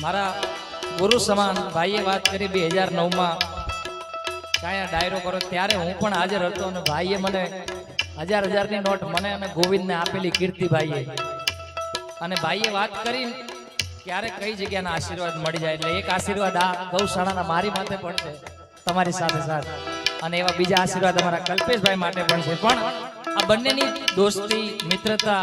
મારા ગુરુ સમાન ભાઈએ વાત કરી 2009 માં કાયા ડાયરો કરો ત્યારે હું પણ હાજર હતો અને ભાઈએ મને હજારની નોટ મને અને ગોવિંદને આપેલી કીર્તિભાઈએ અને ભાઈએ વાત કરી ક્યારે કઈ જગ્યાના આશીર્વાદ મળી જાય એટલે એક આશીર્વાદ આ ગૌશાળાના મારી માથે પણ છે તમારી સાથે સાથે અને એવા બીજા આશીર્વાદ અમારા કલ્પેશભાઈ માટે પણ છે પણ આ બંનેની દોસ્તી મિત્રતા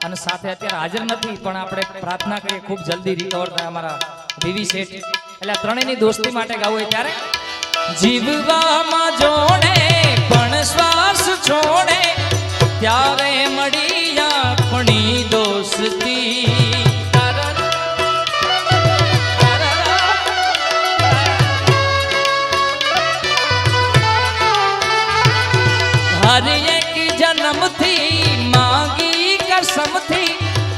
અને સાથે અત્યારે હાજર નથી પણ આપણે પ્રાર્થના કરીએ ખૂબ જલ્દી રિકવર થાય અમારા વીવી શેઠ એટલે આ ત્રણેયની દોસ્તી માટે ગાવું હોય ત્યારે જીવવામાં જોડે પણ શ્વાસ છોડે ત્યારે મળી આપણી દોસ્તી हर एक जन्म थी मांगी कसम थी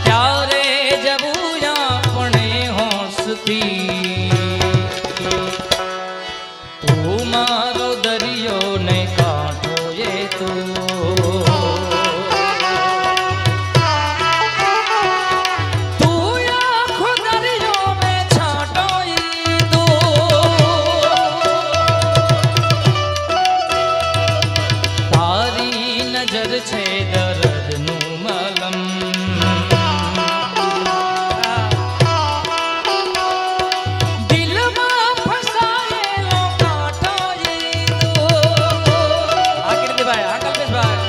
त्यारे जबूया पणे होसती तू मारो दरियो ने कांठो ये तू છે દર્દનું મલમ દિલમાં ફસાયેલો કાંટો આ કીર્તિભાઈ આ કલ્પેશભાઈ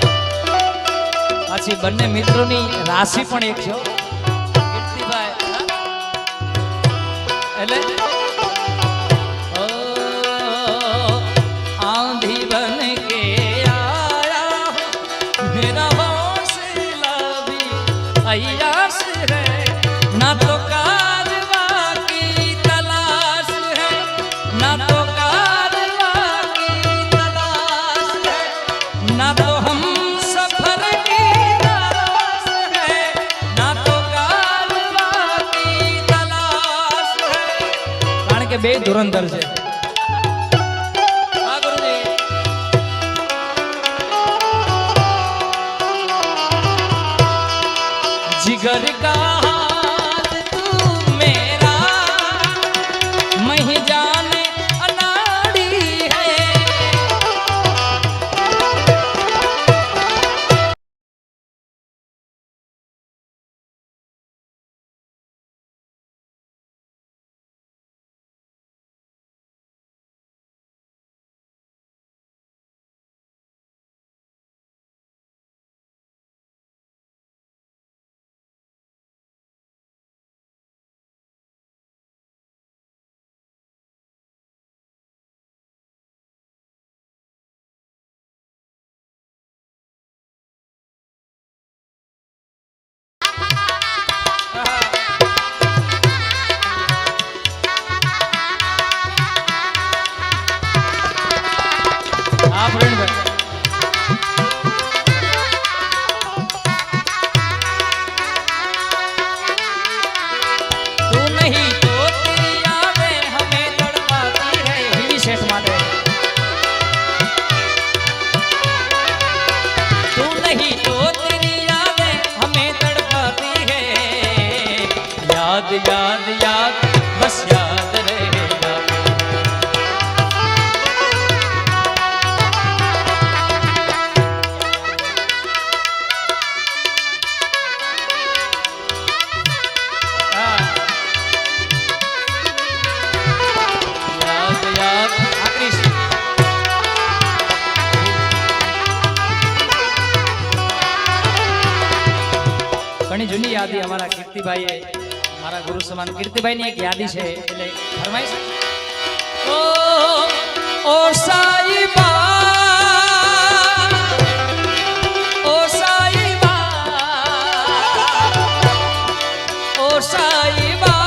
પાછી બંને મિત્રોની રાશિ પણ એક છે કીર્તિભાઈ એટલે આંધી બન કે अय्यास है ना तो कारवा की तलाश है ना तो कारवा की तलाश है ना तो हम सफर की तलाश है ना तो कारवा की तलाश है कारण के बे धुरंधर છે जिगर का हाथ तू मेरा मैं जाने अनाड़ी है याद याद याद बस याद रहेगा याद याद ઘણી જૂની યાદી અમારા કીર્તિભાઈએ મારા ગુરુ સમાન કીર્તિભાઈની એક યાદી છે એટલે ફરમાઈશ ઓ સાઈબા ઓ સાઈબા ઓ સાઈબા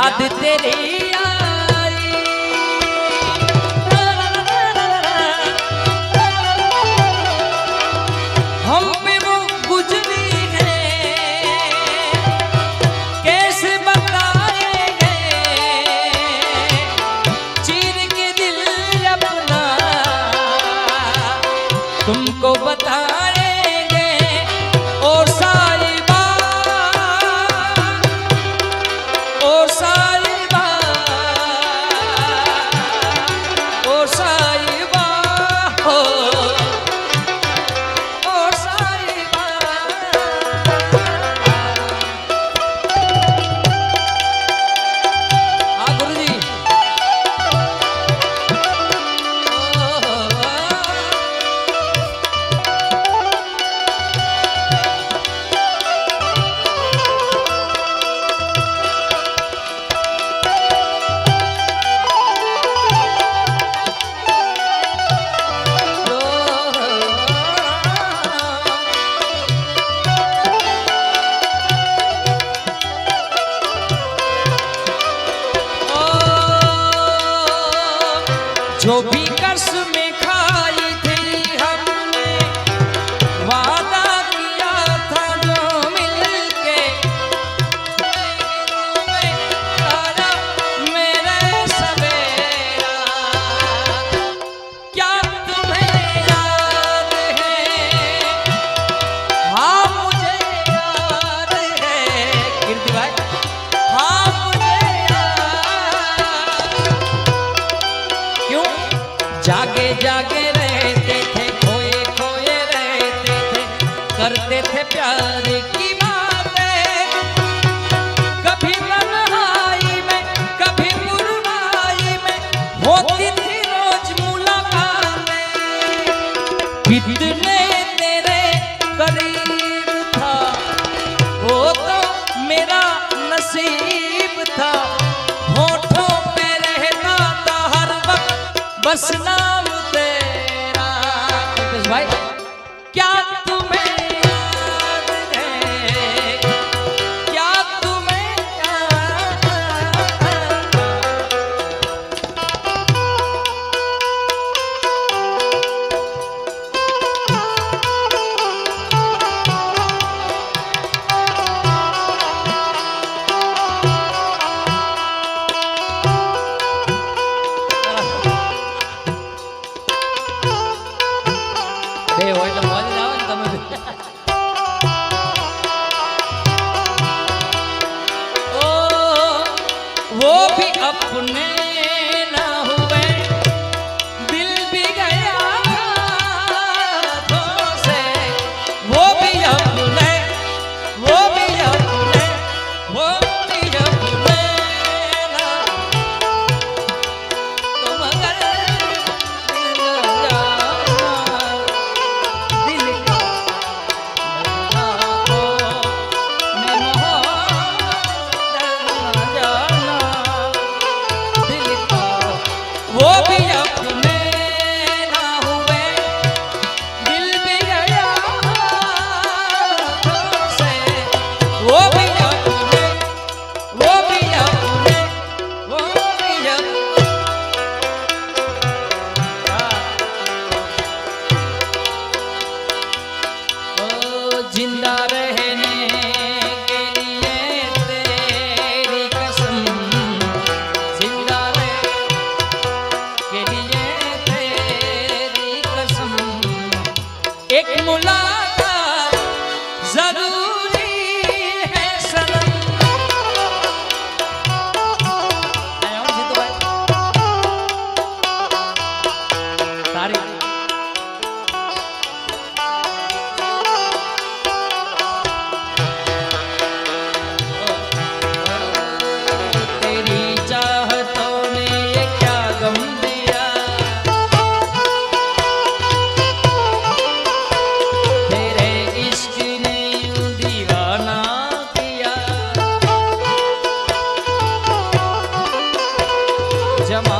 याद तेरी आई, हम पे वो गुजरी है कैसे बताएंगे, चीर के दिल अपना तुमको बताएंगे। ओ साहिबा, ओ साहिबा, ओ साहिबा हो, ओ साहिबा। हाँ गुरुजी। जो भी कसमें खाई थी हमने, वादा किया था जो मिलके, तारा मेरे सवेरा, क्या तुम्हें याद है? हाँ मुझे याद है कीर्ति भाई, हाँ मुझे याद। क्यों जागे जागे रहते थे, खोए खोए रहते थे, करते थे प्यार की बातें, कभी तन्हाई में कभी पुरवाई में होती थी रोज मुलाकातें। कितने तेरे करीब था वो तो मेरा नसीब था, होठों पे रहता था हर वक्त बस नाम तेरा। भाई क्या तुम्हें याद है, क्या तुम्हें याद है? બે હોય તો મોજ આવે ને તમે ओ वो भी अपने ना हुए, दिल भी गया हाथों से, वो भी अपने, वो भी अपने, वो भी अपने ना, तो मगर दिल जाना, दिल का ना हो, मैं जाना, दिल का वो भी अपने ना हुए, दिल भी गया हाथों से, वो भी अपने, वो भी अपने, वो भी अपने। ओ जिंदा रहने के लिए तेरी कसम, जिंदा रहने के लिए तेरी कसम, एक मुलाकात जरूरी है सनम। आया हूँ जीतू भाई, तारीख तेरी चाहतों ने ये क्या गम दिया, तेरे इश्क ने यूं दीवाना किया, जमा